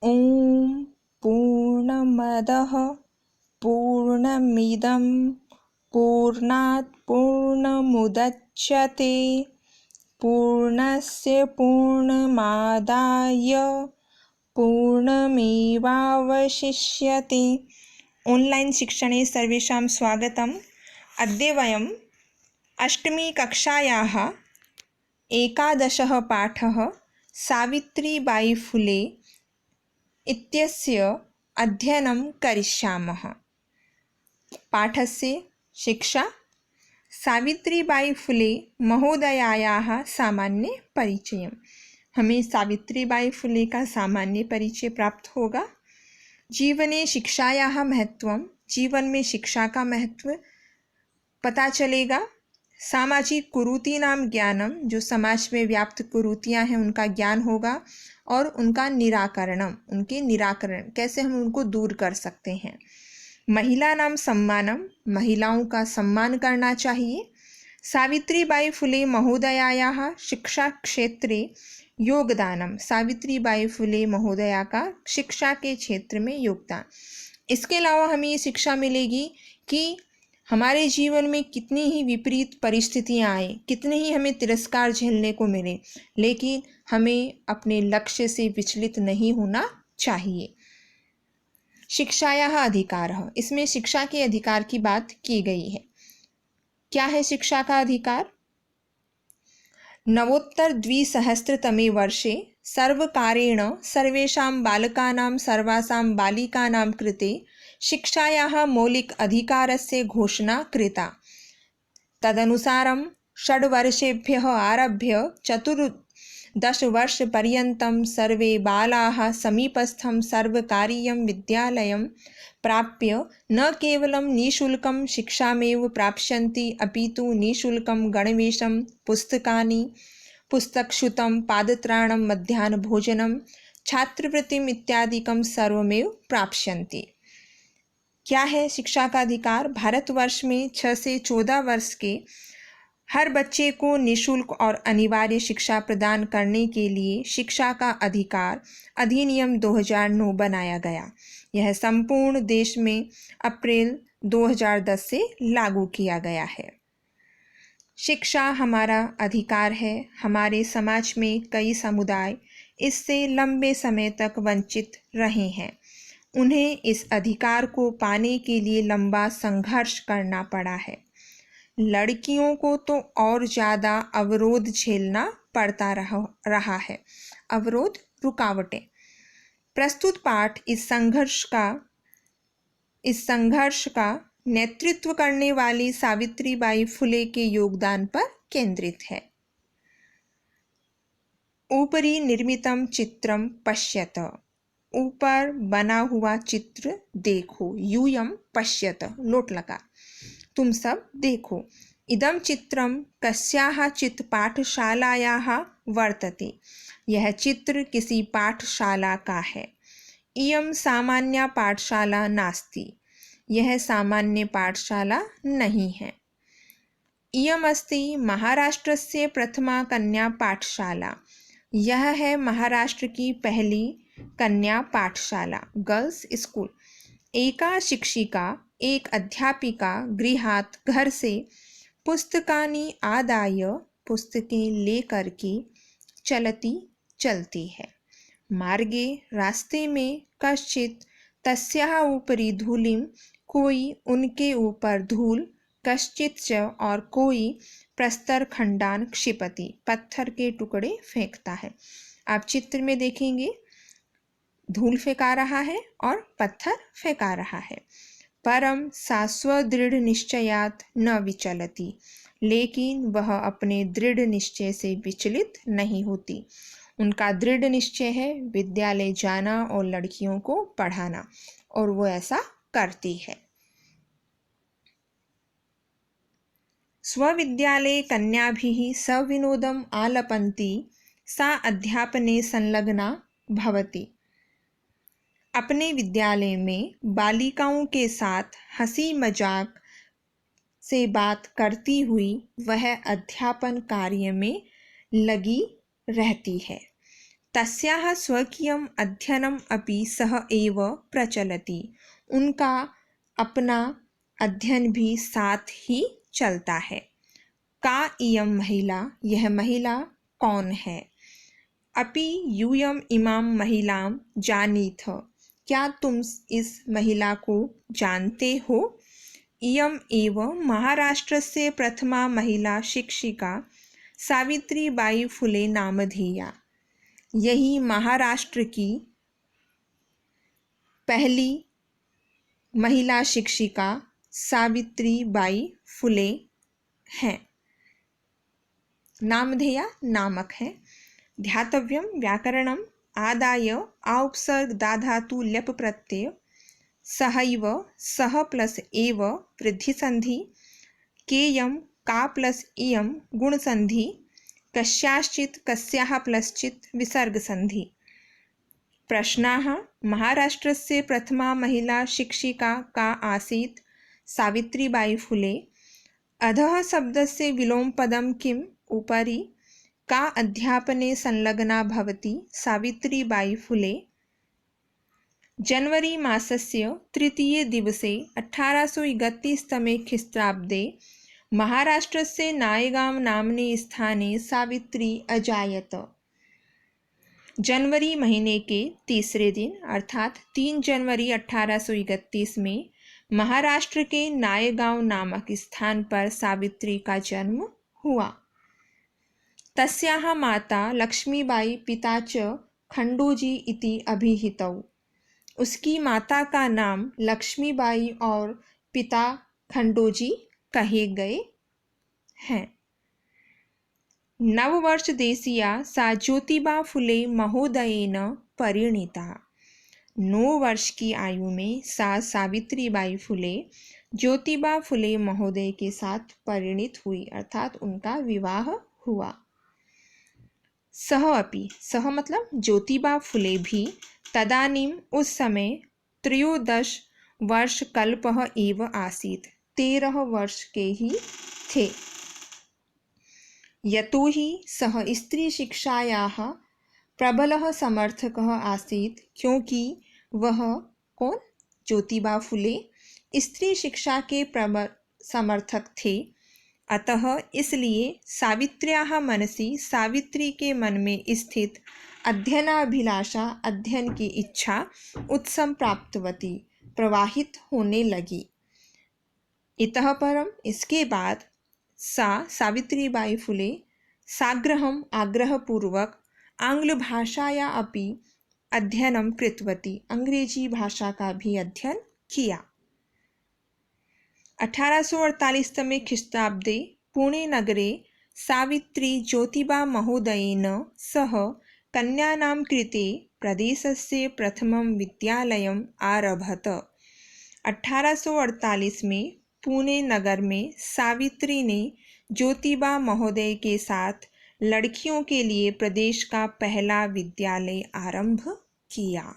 ॐ पूर्णमदः पूर्णमिदं पूर्णात् पूर्णमुदच्यते पूर्णस्य पूर्णमादाय पूर्णमेवावशिष्यते। ऑनलाइन शिक्षणे सर्वेषां स्वागतम्। अद्य वयम् अष्टमीकक्षायाः एकादशः पाठः सावित्रीबाई फुले इत्यस्य अध्ययनं करिष्यामः। पाठस्य शिक्षा सावित्रीबाई फुले महोदयायाः सामान्य परिचय। हमें सावित्रीबाई फुले का सामान्य परिचय प्राप्त होगा। जीवने शिक्षायाः महत्वं, जीवन में शिक्षा का महत्व पता चलेगा। सामाजिक कुरीतीनां ज्ञानम, जो समाज में व्याप्त कुरीतियाँ हैं उनका ज्ञान होगा और उनका उनके निराकरण कैसे हम उनको दूर कर सकते हैं। महिलानां सम्मानम, महिलाओं का सम्मान करना चाहिए। सावित्रीबाई फुले महोदयायाः शिक्षा क्षेत्रे योगदानम, सावित्रीबाई फुले महोदया का शिक्षा के क्षेत्र में योगदान। इसके अलावा हमें ये शिक्षा मिलेगी कि हमारे जीवन में कितनी ही विपरीत परिस्थितियाँ आए, कितने ही हमें तिरस्कार झेलने को मिले, लेकिन हमें अपने लक्ष्य से विचलित नहीं होना चाहिए। शिक्षायाः अधिकारः, इसमें शिक्षा के अधिकार की बात की गई है। क्या है शिक्षा का अधिकार? नवोत्तर-द्विसहस्रतमे वर्षे सर्वकारेण सर्वेषां बालकानां सर्वासां बालिकानां कृते शिक्षायाः मौलिक अधिकारस्य घोषणा कृता। तदनुसारं 6 वर्षेभ्यः आरभ्य 14 वर्षपर्यन्तं सर्वे बालाः समीपस्थं सर्वकारीयं विद्यालयं प्राप्य न केवलं निःशुल्कं शिक्षामेव प्राप्स्यन्ति, अपि तु निःशुल्कं गणवेशं, पुस्तकानि, पुस्तकशुतं, पादत्राणं, मध्याह्नभोजनं, छात्रवृत्तिम् इत्यादिकं सर्वमेव प्राप्स्यन्ति। क्या है शिक्षा का अधिकार? भारतवर्ष में 6 से 14 वर्ष के हर बच्चे को निःशुल्क और अनिवार्य शिक्षा प्रदान करने के लिए शिक्षा का अधिकार अधिनियम 2009 बनाया गया। यह संपूर्ण देश में अप्रैल 2010 से लागू किया गया है। शिक्षा हमारा अधिकार है। हमारे समाज में कई समुदाय इससे लंबे समय तक वंचित रहे हैं। उन्हें इस अधिकार को पाने के लिए लंबा संघर्ष करना पड़ा है। लड़कियों को तो और ज़्यादा अवरोध झेलना पड़ता रहा है। अवरोध, रुकावटें। प्रस्तुत पाठ इस संघर्ष का नेतृत्व करने वाली सावित्रीबाई फुले के योगदान पर केंद्रित है। ऊपरी निर्मितम चित्रम पश्यत, ऊपर बना हुआ चित्र देखो। यूयम पश्यत, लोट लगा, तुम सब देखो। इदं चित्रं कस्याः चित् पाठशालायाः वर्तते, यह चित्र किसी पाठशाला का है। इयं सामान्या पाठशाला नास्ति, यह सामान्य पाठशाला नहीं है। इयम् अस्ति महाराष्ट्रस्य प्रथमा कन्या पाठशाला, यह है महाराष्ट्र की पहली कन्या पाठशाला, गर्ल्स स्कूल। एका शिक्षिका, एक अध्यापिका गृहात्, घर से पुस्तकानि आदाय, पुस्तकें लेकर के चलती है। मार्गे, रास्ते में, कश्चित् तस्याः उपरि धूलिं, कोई उनके ऊपर धूल, कश्चित् च, और कोई प्रस्तरखंडान क्षिपति, पत्थर के टुकड़े फेंकता है। आप चित्र में देखेंगे धूल फेंका रहा है और पत्थर फेंका रहा है। परम सा स्वदृढ़ निश्चयात् न विचलति, लेकिन वह अपने दृढ़ निश्चय से विचलित नहीं होती। उनका दृढ़ निश्चय है विद्यालय जाना और लड़कियों को पढ़ाना, और वो ऐसा करती है। स्वविद्यालये कन्याभिः सविनोदम् आलपन्ति, सा अध्यापने संलग्ना भवति। अपने विद्यालय में बालिकाओं के साथ हंसी मजाक से बात करती हुई वह अध्यापन कार्य में लगी रहती है। तस्याः स्वकीयम् अध्ययनम् अपि सह एव प्रचलति। उनका अपना अध्ययन भी साथ ही चलता है। का इयं महिला, यह महिला कौन है? अपि यूयम् इमां महिलां जानीथ, क्या तुम इस महिला को जानते हो? इयम् एव महाराष्ट्रस्य प्रथमा महिला शिक्षिका सावित्रीबाई फुले नामधेया। यही महाराष्ट्र की पहली महिला शिक्षिका सावित्रीबाई फुले हैं। नामधेया नामक है। ध्यातव्यं व्याकरणम् आदाय औपसर्गदाधातु ल्यप प्रत्यय सहैव सह प्लस एव वृद्धिसन्धि केयं का प्लस इयं गुणसन्धि कस्याश्चित् कस्याः प्लश्चित् विसर्गसन्धि। प्रश्नाः। महाराष्ट्रस्य प्रथमा महिला शिक्षिका का आसीत्? सावित्रीबाई फुले। अधः शब्दस्य विलोमपदं किम्? उपरि का अध्यापने संलग्ना भवति? सावित्रीबाई फुले। जनवरी मासस्य तृतीये दिवसे 1831 तमे ख्रीष्टाब्दे महाराष्ट्रस्य नायगांव नामने स्थाने सावित्री अजायत। जनवरी महीने के तीसरे दिन अर्थात 3 जनवरी 1831 में महाराष्ट्र के नायगांव नामक स्थान पर सावित्री का जन्म हुआ। तस्याः माता लक्ष्मीबाई पिता च खंडोजी इति अभिहितौ। उसकी माता का नाम लक्ष्मीबाई और पिता खंडोजी कहे गए हैं। नववर्ष देशीया सा ज्योतिबा फुले महोदयेन परिणीता। 9 वर्ष की आयु में सा सावित्रीबाई फुले ज्योतिबा फुले महोदय के साथ परिणीत हुई अर्थात उनका विवाह हुआ। सह अपि, सह मतलब ज्योतिबा फुले भी, तदानीम उस समय 13 वर्ष कल्पः एव आसीत्, 13 वर्ष के ही थे। यतो हि सः स्त्री शिक्षायाः प्रबलः समर्थकः आसीत्, क्योंकि वह कौन? ज्योतिबा फुले स्त्री शिक्षा के प्रबल समर्थक थे। अतः इसलिए सावित्र्याः मनसि, सावित्री के मन में स्थित अध्ययनाभिलाषा, अध्ययन की इच्छा उत्सम प्राप्तवती, प्रवाहित होने लगी। इतः परम, इसके बाद सा सावित्रीबाई फुले साग्रहम् आग्रहपूर्वक आंग्लभाषाया अपि अध्ययनं कृतवती, अंग्रेजी भाषा का भी अध्ययन किया। 1848 तमे ख्रीष्टाब्दे पुणे नगरे सावित्री ज्योतिबा महोदयेन सह कन्यानां कृते प्रदेशस्य प्रथमं विद्यालयम् आरभत। 1848 में पुणे नगर में सावित्री ने ज्योतिबा महोदय के साथ लड़कियों के लिए प्रदेश का पहला विद्यालय आरंभ किया।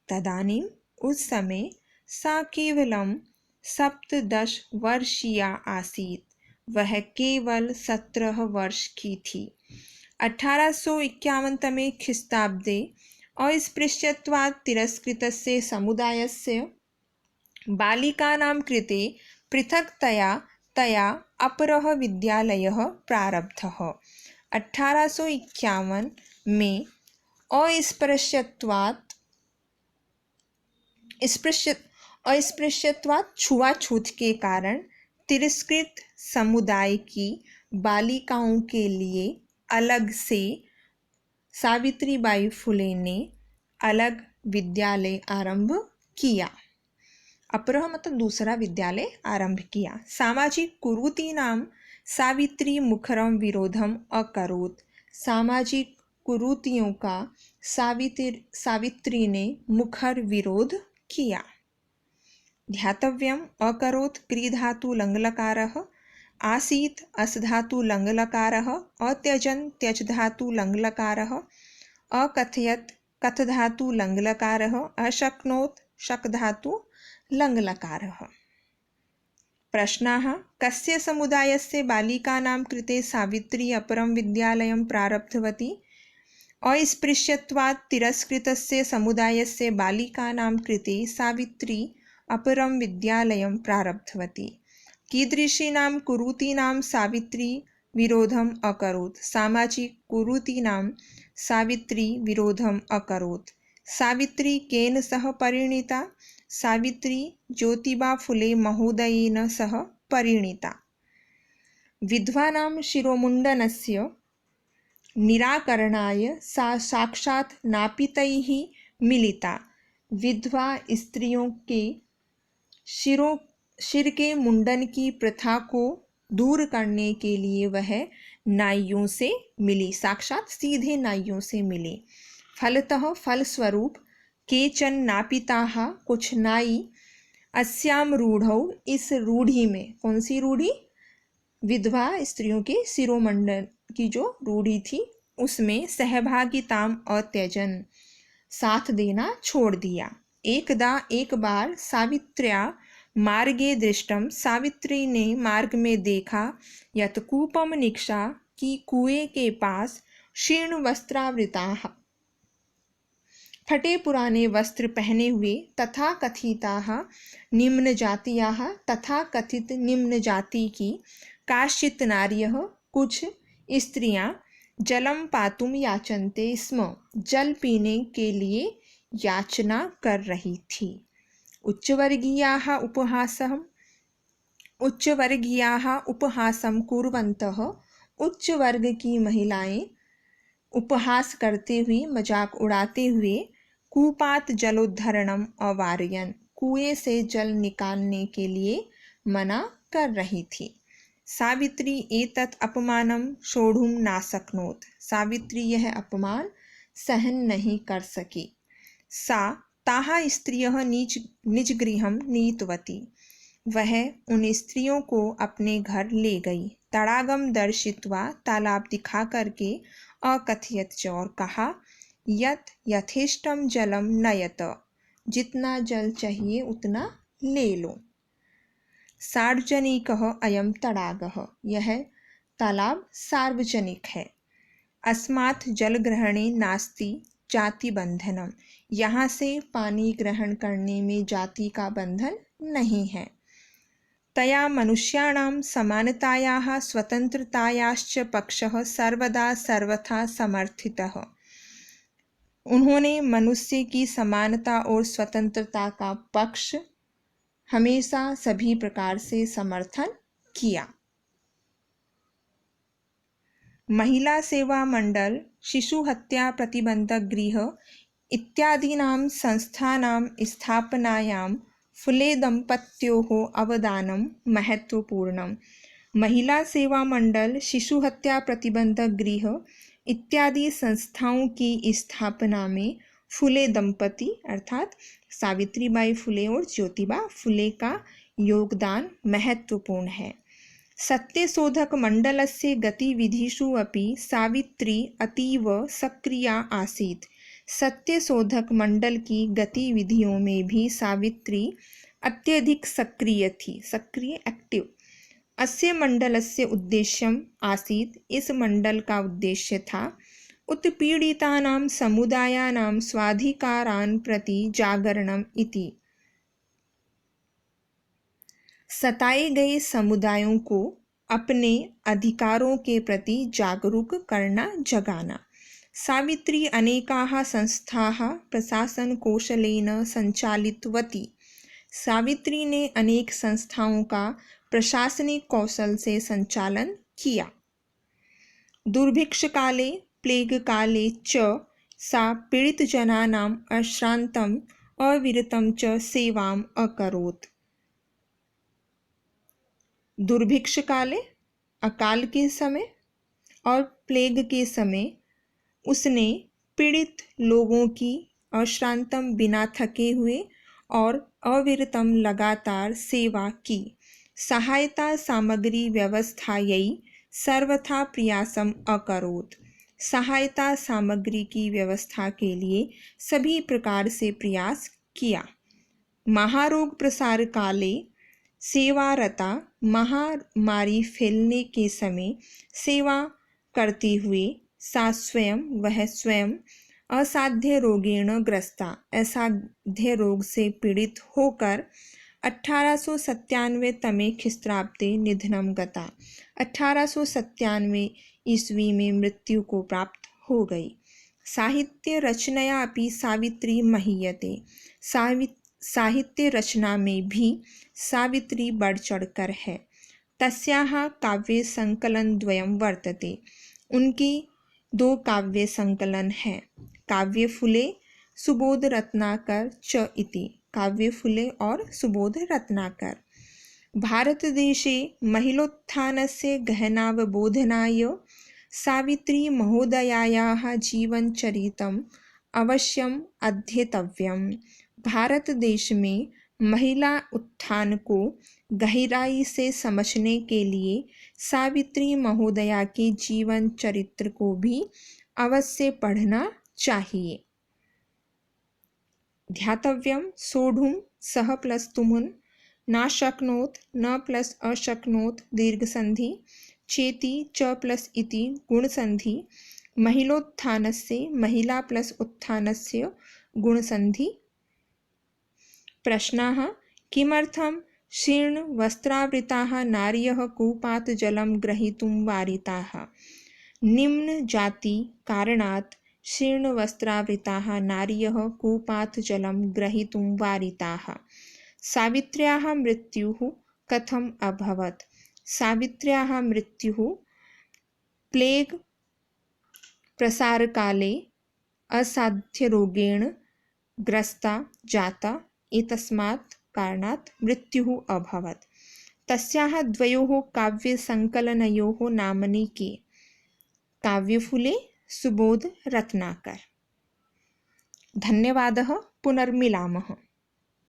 तदानीम उस समय सा केवलम 17 वर्षीया आसीत, वह केवल 17 वर्ष की थी। 1851 तमे ख्रीष्टाब्दे अस्पृश्यत्वात् तिरस्कृतस्य समुदायस्य बालिकानां कृते पृथक्तया तया अपरः विद्यालयः प्रारब्धः। 1851 में अस्पृश्यत्वात् छुआछूत के कारण तिरस्कृत समुदाय की बालिकाओं के लिए अलग से सावित्रीबाई फुले ने अलग विद्यालय आरंभ किया। अपरः मतलब दूसरा विद्यालय आरंभ किया। सामाजिक कुरीतीनां सावित्री मुखरं विरोधम अकरोत्। सामाजिक कुरीतियों का सावित्री ने मुखर विरोध किया। ध्यातव्यम् अकरोत् क्रीधातु लङ्लकारः, आसीत् असधातु लङ्लकारः, अत्यजन् त्यजधातु लङ्लकारः, अकथयत् कथधातु लङ्लकारः, अशक्नोत् शकधातु लङ्लकारः। प्रश्नाः। कस्य समुदायस्य बालिकानां कृते सावित्री अपरं विद्यालयं प्रारब्धवती? अस्पृश्यत्वात् तिरस्कृतस्य समुदायस्य बालिकानां कृते सावित्री अपरं विद्यालयं प्रारब्धवती। कीदृशीनां कुरीतीनां सावित्री विरोधम् अकरोत्। सामाजिक कुरीतीनां सावित्री विरोधम् अकरोत्। सावित्री केन सह परिणीता? सावित्री ज्योतिबा फुले महोदयेन सह परिणीता। विधवानां शिरोमुण्डनस्य निराकरणाय सा साक्षात् नापितैः मिलिता। विधवा स्त्रियों के सिर के मुंडन की प्रथा को दूर करने के लिए वह नाइयों से मिली, साक्षात सीधे नाइयों से मिली। फलस्वरूप केचन नापिताः, कुछ नाई अस्यां रूढ़ौ, इस रूढ़ी में, कौन सी रूढ़ी? विधवा स्त्रियों के शिरोमंडन की जो रूढ़ी थी उसमें सहभागिताम अत्यजन, साथ देना छोड़ दिया। एक बार सावित्र्या मार्गे दृष्टम, सावित्री ने मार्ग में देखा, यत कूपम निक्षा, की कुएं के पास शीर्ण वस्त्रावृताः, फटे पुराने वस्त्र पहने हुए, तथा कथिताः निम्न जातीयाः, तथा कथित निम्न जाति की, काश्चित् नार्यः, कुछ स्त्रियां, जलम पातुम याचन्ते स्म, जल पीने के लिए याचना कर रही थी। उच्चवर्गीयाः उपहासं कुर्वन्तः, उच्च वर्ग की महिलाएं उपहास करते हुए, मजाक उड़ाते हुए, कूपात जलोद्धरणम अवारयन, कुएं से जल निकालने के लिए मना कर रही थी। सावित्री एतत् अपमानं सोढुं नाशक्नोत्, सावित्री यह अपमान सहन नहीं कर सकी। सा ताः स्त्रियः निज गृहं नीतवती, वह उन स्त्रियों को अपने घर ले गई। तड़ागम दर्शित्वा, तालाब दिखा करके, अकथयत च, और कहा, यत् यथेष्टम जलम नयत, जितना जल चाहिए उतना ले लो। सार्वजनिकः अयं तडागः, यह तालाब सार्वजनिक है। अस्मात् जलग्रहणे नास्ति जाति बंधनम, यहाँ से पानी ग्रहण करने में जाति का बंधन नहीं है। तया मनुष्याणां समानतायाः स्वतंत्रतायाश्च पक्षः सर्वदा सर्वथा समर्थितः, उन्होंने मनुष्य की समानता और स्वतंत्रता का पक्ष हमेशा सभी प्रकार से समर्थन किया। महिला सेवा मंडल, शिशु हत्या प्रतिबंधक गृह इत्यादीनां संस्थानां स्थापनायां फुले दंपत्योः अवदानं महत्वपूर्णम्। महिला सेवा मंडल, शिशु हत्या प्रतिबंधक गृह इत्यादि संस्थाओं की स्थापना में फुले दंपति अर्थात सावित्रीबाई फुले और ज्योतिबा फुले का योगदान महत्वपूर्ण है। सत्यशोधक मंडलस्य गतिविधिषु अपि सावित्री अतीव सक्रिया आसीत्। सत्यशोधक मंडल की गतिविधियों में भी सावित्री अत्यधिक सक्रिय थी, सक्रिय एक्टिव। अस्य मंडलस्य उद्देश्यम् आसीत्, इस मंडल का उद्देश्य था, उत्पीड़ितानां समुदायानां स्वाधिकारान् प्रति जागरणम् इति, सताए गए समुदायों को अपने अधिकारों के प्रति जागरूक करना, जगाना। सावित्री अनेकाः संस्थाः प्रशासनकौशलेन संचालितवती। सावित्री ने अनेक संस्थाओं का प्रशासनिक कौशल से संचालन किया। दुर्भिक्ष काले, प्लेग काले च सा पीड़ितजनानाम् अश्रान्तम् अविरतं च सेवाम् अकरोत्। दुर्भिक्ष काले, अकाल के समय, और प्लेग के समय उसने पीड़ित लोगों की अश्रांतम बिना थके हुए और अविरतम लगातार सेवा की। सहायता सामग्री व्यवस्थायै सर्वथा प्रयासम अकरोत्। सहायता सामग्री की व्यवस्था के लिए सभी प्रकार से प्रयास किया। महारोग प्रसार काले, सेवारता, महामारी फैलने के समय सेवा करते हुए सा स्वयं वह स्वयं असाध्य रोगेण ग्रस्ता, असाध्य रोग से पीड़ित होकर 1897 तमे ख्रिस्ताब्दे निधनं गता। 1897 ईस्वी में मृत्यु को प्राप्त हो गई। साहित्य रचनया अपि सावित्री महीयते। साहित्य रचना में भी सावित्री बढ़ चढ़कर है। तस्याः काव्य संकलन द्वयं वर्तते। उनकी 2 काव्य संकलन हैं, काव्य फुले सुबोध रत्नाकर च इति। काव्य फुले और सुबोध रत्नाकर। भारतदेशे महिलोत्थानस्य गहनावबोधनाय सावित्री महोदयायाः जीवनचरितम् अवश्यम अध्येतव्यम। भारत देश में महिला उत्थान को गहराई से समझने के लिए सावित्री महोदया के जीवन चरित्र को भी अवश्य पढ़ना चाहिए। ध्यातव्यम सोढुं सह प्लस तुमुन ना शक्नोत न प्लस अशक्नोत दीर्घ संधि चेति च प्लस इति गुण संधि महिलोत्थानस्य महिला प्लस उत्थानस्य गुण संधि। प्रश्नाः किमर्थं शीर्णवस्त्रावृताः नार्यः कूपात् जलं ग्रहीतुं वारिताः? निम्नजातिकारणात् शीर्णवस्त्रावृताः नार्यः कूपात् जलं ग्रहीतुं वारिताः। सावित्र्याः मृत्युः कथम् अभवत्? सावित्र्याः मृत्युः प्लेग प्रसारकाले असाध्यरोगेण ग्रस्ता जाता, एतस्मात् कारणात् मृत्युः अभवत्। तस्याः द्वयोः काव्यसङ्कलनयोः नामानि के? काव्यफुले, सुबोध रत्नाकर। धन्यवादः। पुनर्मिलामः।